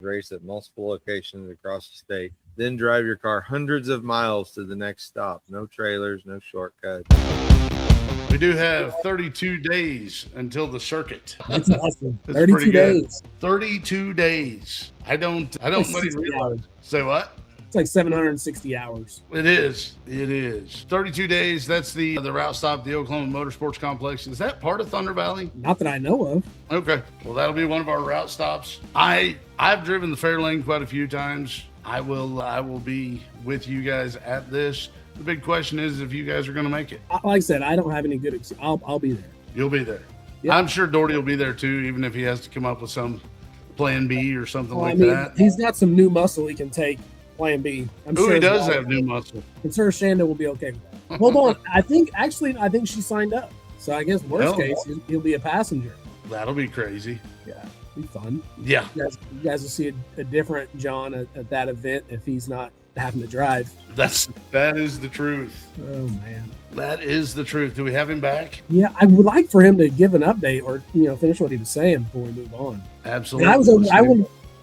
race at multiple locations across the state, then drive your car hundreds of miles to the next stop. No trailers, no shortcuts. We do have 32 days until the circuit. That's awesome. That's 32 days. 32 days. I don't Like really 60 realize. hours. Say what? It's like 760 hours. It is. 32 days. That's the route stop, the Oklahoma Motorsports Complex. Is that part of Thunder Valley? Not that I know of. Okay. Well, that'll be one of our route stops. I've driven the Fairlane quite a few times. I will be with you guys at this. The big question is if you guys are going to make it. Like I said, I don't have any good. I'll be there. You'll be there. Yep. I'm sure Doherty will be there too, even if he has to come up with some plan B or something Well, like I mean, that. he's got some new muscle he can take. Plan B. I'm Ooh, sure he does have new muscle. I'm sure Shanda will be okay with that. Hold on. I think she signed up. So I guess worst case, he'll be a passenger. That'll be crazy. Yeah, be fun. Yeah. You guys will see a different John at that event if he's not having to drive. That is the truth. Oh man. That is the truth. Do we have him back? Yeah, I would like for him to give an update or finish what he was saying before we move on. Absolutely.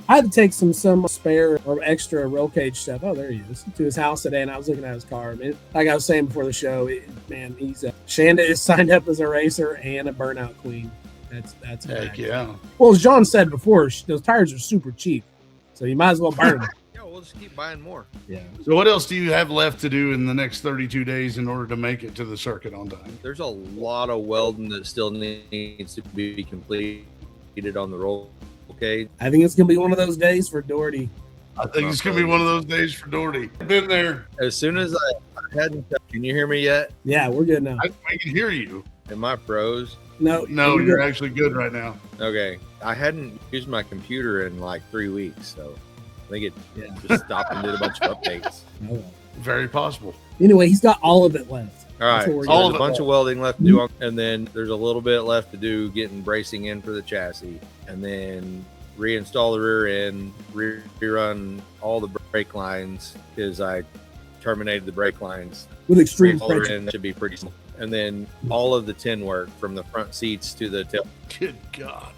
I had to take some spare or extra roll cage stuff. Oh, there he is, to his house today, and I was looking at his car. Man, like I was saying before the show, he's Shanda is signed up as a racer and a burnout queen. That's heck yeah. Well, as John said before, those tires are super cheap, so you might as well burn them. Yeah, we'll just keep buying more. Yeah. So what else do you have left to do in the next 32 days in order to make it to the circuit on time? There's a lot of welding that still needs to be completed on the roll cage. I think it's gonna be one of those days for Doherty. I think it's going to be one of those days for Doherty. I've been there. As soon as I hadn't, can you hear me yet? Yeah, we're good now. I can hear you. Am I froze? No, you're actually good right now. Okay. I hadn't used my computer in like 3 weeks, so I think it just stopped and did a bunch of updates. Oh, well. Very possible. Anyway, he's got all of it left. All right. So There's a bunch of welding left to do, and then there's a little bit left to do getting bracing in for the chassis, and then reinstall the rear end, rerun all the brake lines because I terminated the brake lines with extreme pressure. pressure. Should be pretty small. And then all of the tin work from the front seats to the tail. Good God.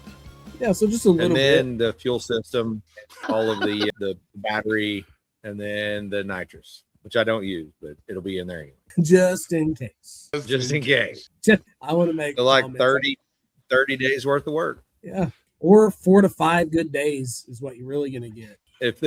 Yeah, so just a little and then bit. the fuel system, all of the battery, and then the nitrous, which I don't use, but it'll be in there anyway. Just in case. Just in case. I want to make So like 30 days worth of work. Yeah. Or 4 to 5 good days is what you're really going to get. If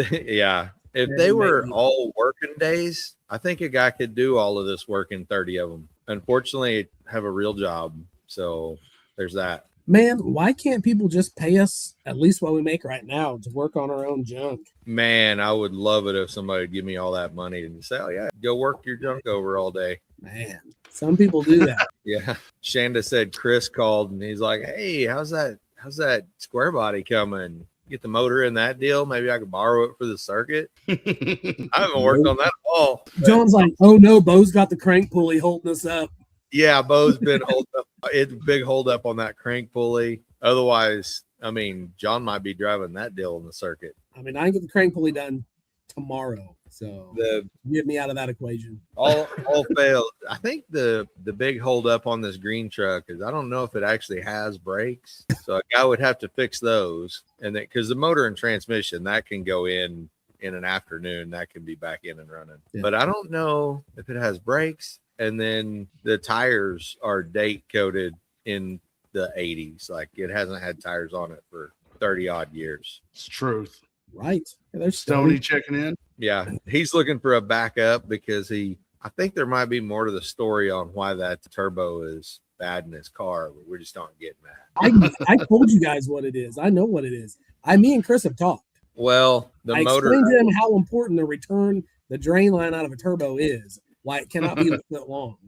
they were all working days, I think a guy could do all of this work in 30 of them. Unfortunately, I have a real job, so there's that. Man, why can't people just pay us at least what we make right now to work on our own junk? Man, I would love it if somebody would give me all that money and say, oh, yeah, go work your junk over all day. Man, some people do that. Yeah. Shanda said Chris called, and he's like, hey, how's that square body coming? Get the motor in that deal. Maybe I could borrow it for the circuit. I haven't worked on that at all. John's like, oh no, Bo's got the crank pulley holding us up. Yeah, Bo's been holding up. It's a big hold up on that crank pulley. Otherwise, I mean, John might be driving that deal in the circuit. I mean, I can get the crank pulley done tomorrow. So get me out of that equation. All failed. I think the big hold up on this green truck is I don't know if it actually has brakes. So a guy would have to fix those. And then because the motor and transmission, that can go in an afternoon, that can be back in and running. Yeah. But I don't know if it has brakes. And then the tires are date coded in the 80s. Like it hasn't had tires on it for 30 odd years. It's truth. Right. Yeah, there's Stoney checking in. Yeah. He's looking for a backup because I think there might be more to the story on why that turbo is bad in his car, but we're just not getting that. I told you guys what it is. I know what it is. Me and Chris have talked. Well, I explained to him how important the drain line out of a turbo is, why it cannot be a foot long.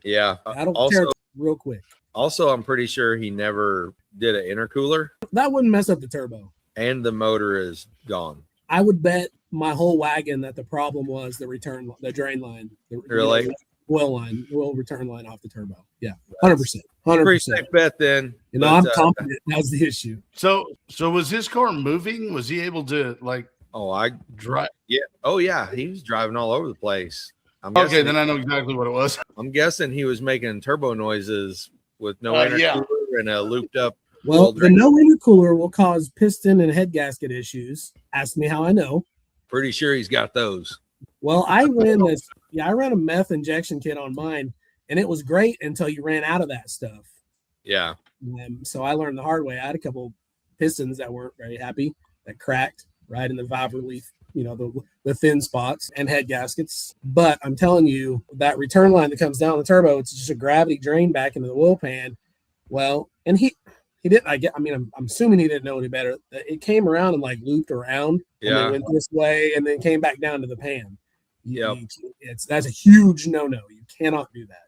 Yeah. I don't care real quick. Also, I'm pretty sure he never did an intercooler. That wouldn't mess up the turbo. And the motor is gone. I would bet my whole wagon that the problem was the drain line. Really? Oil return line off the turbo. Yeah, 100%. 100%. Pretty safe bet then. I'm confident that was the issue. So was his car moving? Was he able to I drive? Yeah. Oh yeah, he was driving all over the place. Okay, then I know exactly what it was. I'm guessing he was making turbo noises with no intercooler and a looped up Well, the no intercooler will cause piston and head gasket issues. Ask me how I know. Pretty sure he's got those. Well, I ran a meth injection kit on mine, and it was great until you ran out of that stuff. Yeah. So I learned the hard way. I had a couple pistons that weren't very happy, that cracked right in the valve relief, the thin spots, and head gaskets. But I'm telling you, that return line that comes down the turbo, it's just a gravity drain back into the oil pan. Well, and he didn't. I'm assuming he didn't know any better. It came around and like looped around. And then went this way and then came back down to the pan. That's a huge no-no. You cannot do that.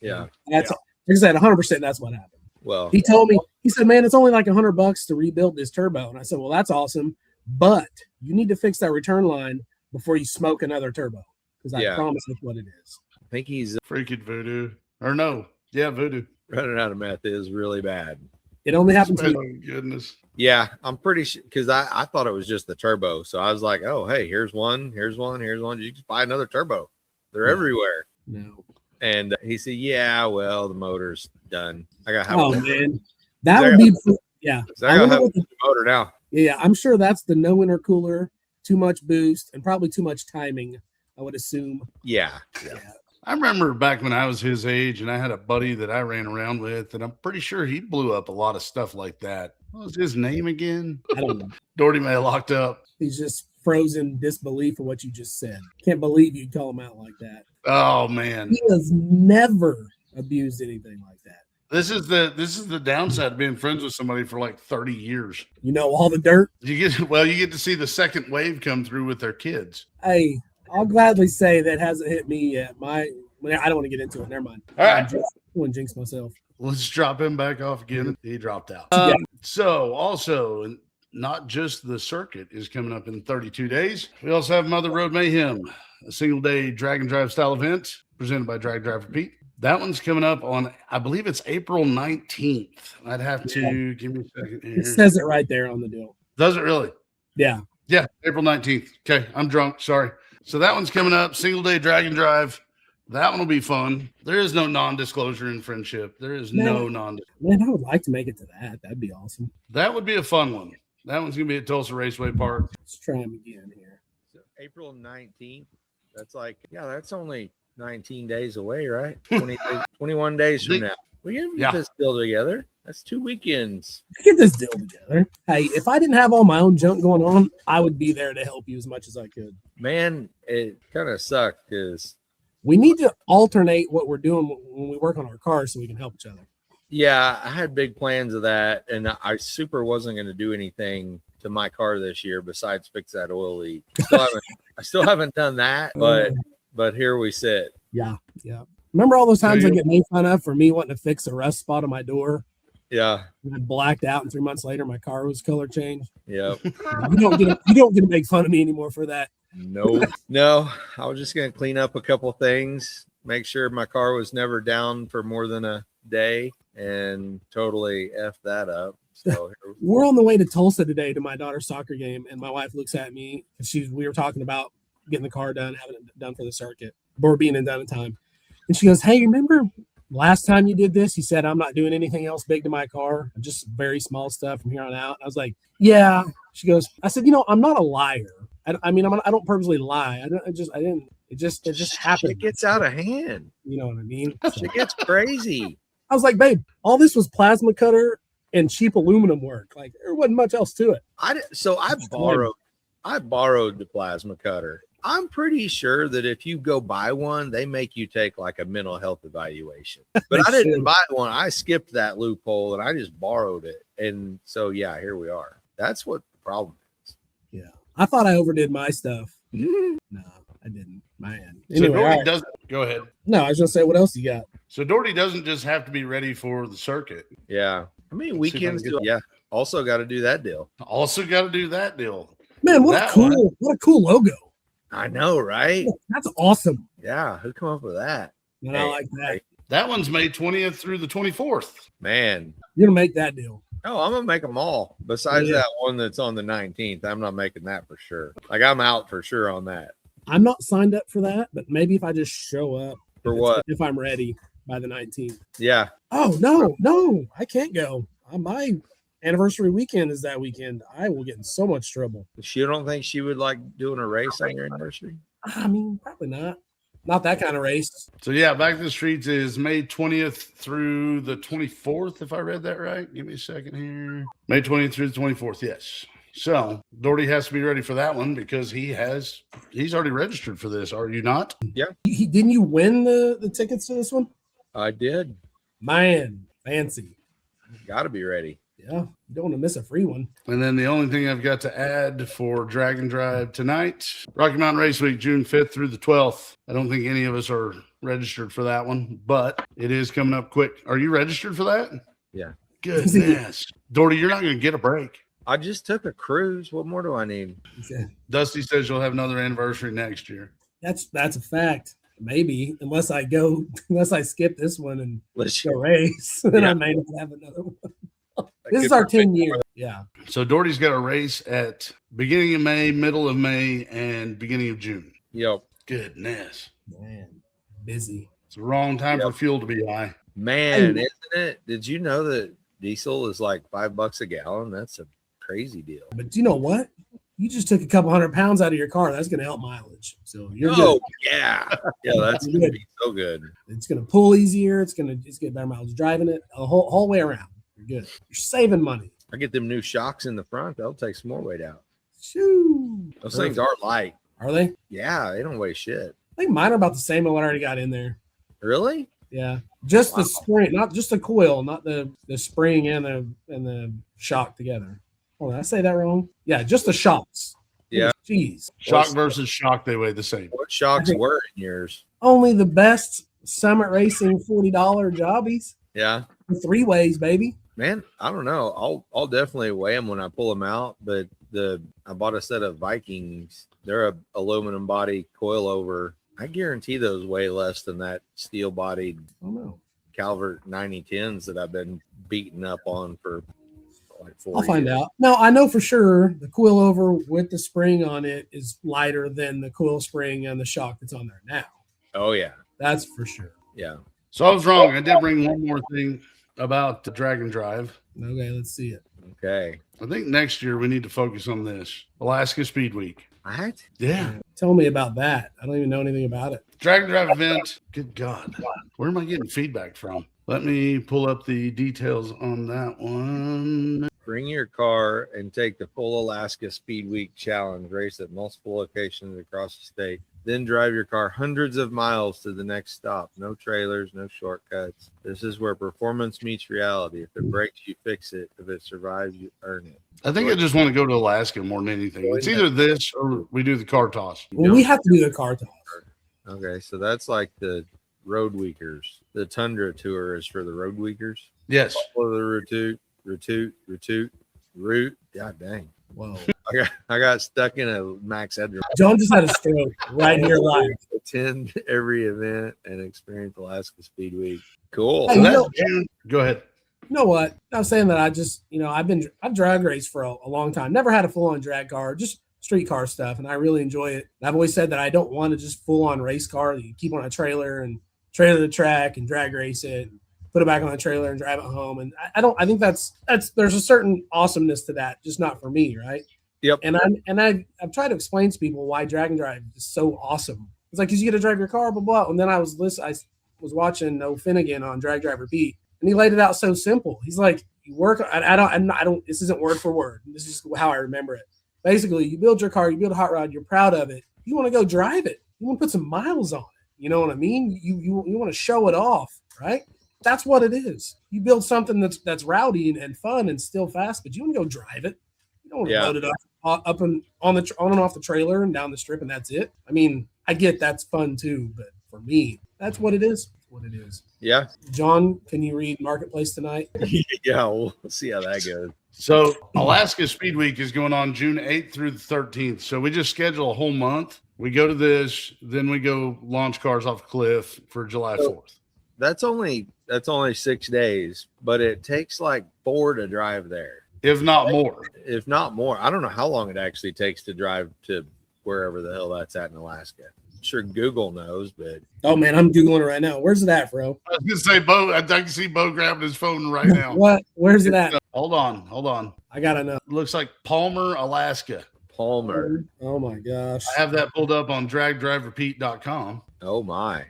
Yeah. Like I said, 100%. That's what happened. Well, he told me, he said, man, it's only like $100 to rebuild this turbo. And I said, well, that's awesome, but you need to fix that return line before you smoke another turbo. Because I promise that's what it is. I think he's freaking voodoo. Or no. Yeah, voodoo. Running out of meth is really bad. It only happens to me. Oh, goodness. Yeah, I'm pretty sure because I thought it was just the turbo. So I was like, oh, hey, here's one. You just buy another turbo. They're everywhere. No. And he said, yeah, well, the motor's done. I got man. That would be I gotta have the motor now. Yeah, I'm sure that's the no intercooler, too much boost, and probably too much timing, I would assume. Yeah. I remember back when I was his age and I had a buddy that I ran around with, and I'm pretty sure he blew up a lot of stuff like that. What was his name again? I don't know. Doherty may have locked up. He's just frozen disbelief of what you just said. Can't believe you'd call him out like that. Oh, man. He has never abused anything like that. This is the downside of being friends with somebody for like 30 years. You know all the dirt. You get to see the second wave come through with their kids. Hey, I'll gladly say that hasn't hit me yet. I don't want to get into it. Never mind. All right. I wouldn't jinx myself. Let's drop him back off again. He dropped out. So also, not just the circuit is coming up in 32 days. We also have another Road Mayhem, a single day drag and drive style event presented by Drag Drive Repeat. That one's coming up on, I believe it's April 19th. I'd have to give me a second here. It says it right there on the deal. Does it really? Yeah. Yeah, April 19th. Okay, I'm drunk. Sorry. So that one's coming up, single day drag and drive. That one will be fun. There is no non-disclosure in friendship. There is no non-disclosure. Man, I would like to make it to that. That'd be awesome. That would be a fun one. That one's going to be at Tulsa Raceway Park. Let's try them again here. So April 19th. That's only 19 days away, right? 21 days from now. We can get this deal together. That's 2 weekends. Get this deal together. Hey, if I didn't have all my own junk going on, I would be there to help you as much as I could. Man, it kind of sucked because we need to alternate what we're doing when we work on our cars so we can help each other. Yeah, I had big plans of that, and I wasn't going to do anything to my car this year besides fix that oil leak. I still haven't done that, but here we sit. Yeah. Remember all those times I get made fun of for me wanting to fix a rust spot on my door? Yeah. And I blacked out, and 3 months later, my car was color changed. Yeah. You don't get to make fun of me anymore for that. No. I was just going to clean up a couple things, make sure my car was never down for more than a day, and totally F that up. So we're on the way to Tulsa today to my daughter's soccer game, and my wife looks at me and we were talking about getting the car done, having it done for the circuit, or being done in time. And she goes, hey, remember last time you did this, you said I'm not doing anything else big to my car, just very small stuff from here on out. I was like, yeah. She goes, I said, I'm not a liar. I don't purposely lie. It just happened. It gets out of hand. You know what I mean? It gets crazy. I was like, babe, all this was plasma cutter and cheap aluminum work. Like, there wasn't much else to it. I borrowed the plasma cutter. I'm pretty sure that if you go buy one, they make you take like a mental health evaluation. But I didn't buy one. I skipped that loophole and I just borrowed it. And so, yeah, here we are. That's what the problem is. Yeah. I thought I overdid my stuff. No, I didn't. Man. Anyway, so Doherty doesn't. Go ahead. No, I was going to say, what else you got? So Doherty doesn't just have to be ready for the circuit. Yeah. I mean, weekends. Also got to do that deal. Man, what a cool logo. I know, right? That's awesome. Yeah, who come up with that? And I like that. That one's May 20th through the 24th. Man. You're going to make that deal. No, I'm going to make them all. Besides that one that's on the 19th, I'm not making that for sure. Like, I'm out for sure on that. I'm not signed up for that, but maybe if I just show up. For what? If I'm ready by the 19th. Yeah. Oh, no, I can't go. My anniversary weekend is that weekend, I will get in so much trouble. You don't think she would like doing a race on your anniversary? I mean, probably not. Not that kind of race. So yeah, Back to the Streets is May 20th through the 24th, if I read that right. Give me a second here. May 20th through the 24th, yes. So Doherty has to be ready for that one because he's already registered for this. Are you not? Yeah. Didn't you win the tickets to this one? I did. Man, fancy. Got to be ready. Yeah, you don't want to miss a free one. And then the only thing I've got to add for Drag and Drive tonight, Rocky Mountain Race Week, June 5th through the 12th. I don't think any of us are registered for that one, but it is coming up quick. Are you registered for that? Yeah. Goodness. Doherty, you're not going to get a break. I just took a cruise. What more do I need? Dusty says you'll have another anniversary next year. That's a fact. Maybe, unless I skip this one and Let's go race, then Yeah. I may not have another one. This is our 10 year. Yeah. So Doherty's got a race at beginning of May, middle of May, and beginning of June. Yep. Goodness. Man, busy. It's the wrong time for fuel to be high. Man, isn't it? Did you know that diesel is like $5 a gallon? That's a crazy deal. But you know what? You just took a couple 100 pounds out of your car. That's going to help mileage. So you're Oh, good. yeah. Yeah, that's going to be so good. It's going to pull easier. It's going to get better mileage driving it a whole way around. You're good. You're saving money. I get them new shocks in the front. They'll take some more weight out. Shoo. Those things are light. Are they? Yeah, they don't weigh shit. I think mine are about the same as what I already got in there. Really? Yeah. Just the spring, not just the coil, not the spring and the shock together. Oh, did I say that wrong? Yeah, just the shocks. Yeah. Jeez. Shock versus shock, they weigh the same. What shocks were in yours? Only the best Summit Racing $40 jobbies. Yeah. 3 ways, baby. Man, I don't know. I'll definitely weigh them when I pull them out. But I bought a set of Vikings. They're a aluminum body coilover. I guarantee those weigh less than that steel bodied Oh no. Calvert 9010s that I've been beating up on for like 4 I'll find years. out. No, I know for sure the coilover with the spring on it is lighter than the coil spring and the shock that's on there now. Oh yeah. That's for sure. Yeah. So I was wrong. I did bring one more thing about the Drag and Drive. Okay, let's see it. Okay. I think next year we need to focus on this. Alaska Speed Week. What? Yeah. Tell me about that. I don't even know anything about it. Drag and Drive event. Good God. Where am I getting feedback from? Let me pull up the details on that one. Bring your car and take the full Alaska Speed Week challenge, race at multiple locations across the state. Then drive your car hundreds of miles to the next stop. No trailers, no shortcuts. This is where performance meets reality. If it breaks, you fix it. If it survives, you earn it. I think I just want to go to Alaska more than anything. It's either this or we do the car toss. Well, we have to do the car toss. Okay, so that's like the road weekers. The Tundra tour is for the road weekers. Yes. Follow the route. God dang. Whoa. I got stuck in a max headroom. John just had a stroke right here live. Attend every event and experience Alaska Speed Week. Cool. Hey, So you that's know- June. Go ahead. You know what? I'm saying that I've drag raced for a long time. Never had a full on drag car, just street car stuff, and I really enjoy it. And I've always said that I don't want to just full on race car that you keep on a trailer and trailer the track and drag race it, put it back on a trailer and drive it home. And I think that's there's a certain awesomeness to that, just not for me, right? Yep. And I've tried to explain to people why drag and drive is so awesome. It's like, because you get to drive your car, blah blah. And then I was watching O'Finnegan on Drag Driver Beat, and he laid it out so simple. He's like, you work. I don't. This isn't word for word. This is how I remember it. Basically, you build your car, you build a hot rod, you're proud of it. You want to go drive it. You want to put some miles on it. You know what I mean? You want to show it off, right? That's what it is. You build something that's rowdy and fun and still fast, but you want to go drive it. You don't want to load it up and on and off the trailer and down the strip, and that's it. I mean, I get that's fun too, but for me, that's what it is. That's what it is. Yeah. John, can you read Marketplace tonight? Yeah. We'll see how that goes. So Alaska Speed Week is going on June 8th through the 13th. So we just schedule a whole month. We go to this, then we go launch cars off a cliff for July 4th. That's only 6 days, but it takes like 4 to drive there. If not more. If not more. I don't know how long it actually takes to drive to wherever the hell that's at in Alaska. sure Google knows, but Oh man, I'm googling it right now. Where's it at, bro? I was gonna say Bo. I can see Bo grabbing his phone right now. What? Where's it at? Hold on. I gotta know. Looks like Palmer, Alaska. Palmer. Oh my gosh. I have that pulled up on dragdriverepeat.com. Oh my.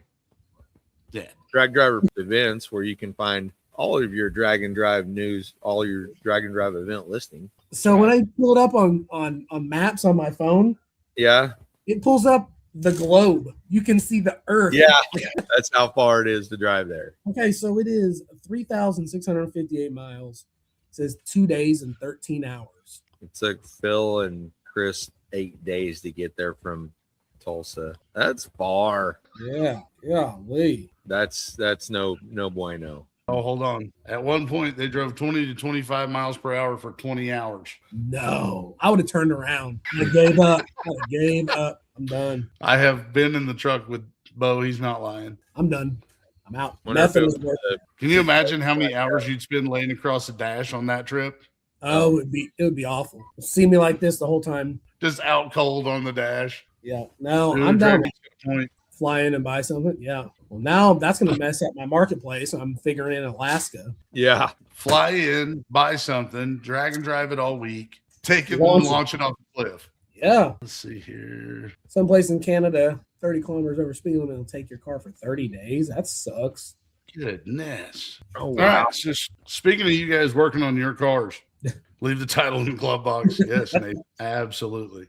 Yeah. Drag Driver events where you can find all of your drag and drive news, all your drag and drive event listing. So when I pull it up on maps on my phone, Yeah. it pulls up the globe. You can see the earth. Yeah. That's how far it is to drive there. Okay, so it is 3,658 miles. It says 2 days and 13 hours. It took Phil and Chris 8 days to get there from Tulsa. That's far. Yeah, Lee. That's no bueno. Oh, hold on. At one point, they drove 20 to 25 miles per hour for 20 hours. No, I would have turned around. I gave up. I'm done. I have been in the truck with Bo. He's not lying. I'm done. I'm out. Wonder if Nothing it is was worth it. Can you imagine how many hours you'd spend laying across the dash on that trip? Oh, it would be awful. See me like this the whole time. Just out cold on the dash. Yeah. No, Really I'm down. driving to the point. Fly in and buy something. Yeah. Well, now that's going to mess up my marketplace. I'm figuring in Alaska. Yeah. Fly in, buy something, drag and drive it all week, take it and launch it off the cliff. Yeah. Let's see here. Someplace in Canada, 30 kilometers over speed limit will take your car for 30 days. That sucks. Goodness. Oh, All wow. right. So speaking of you guys working on your cars, leave the title in the glove box. Yes, Nate. Absolutely.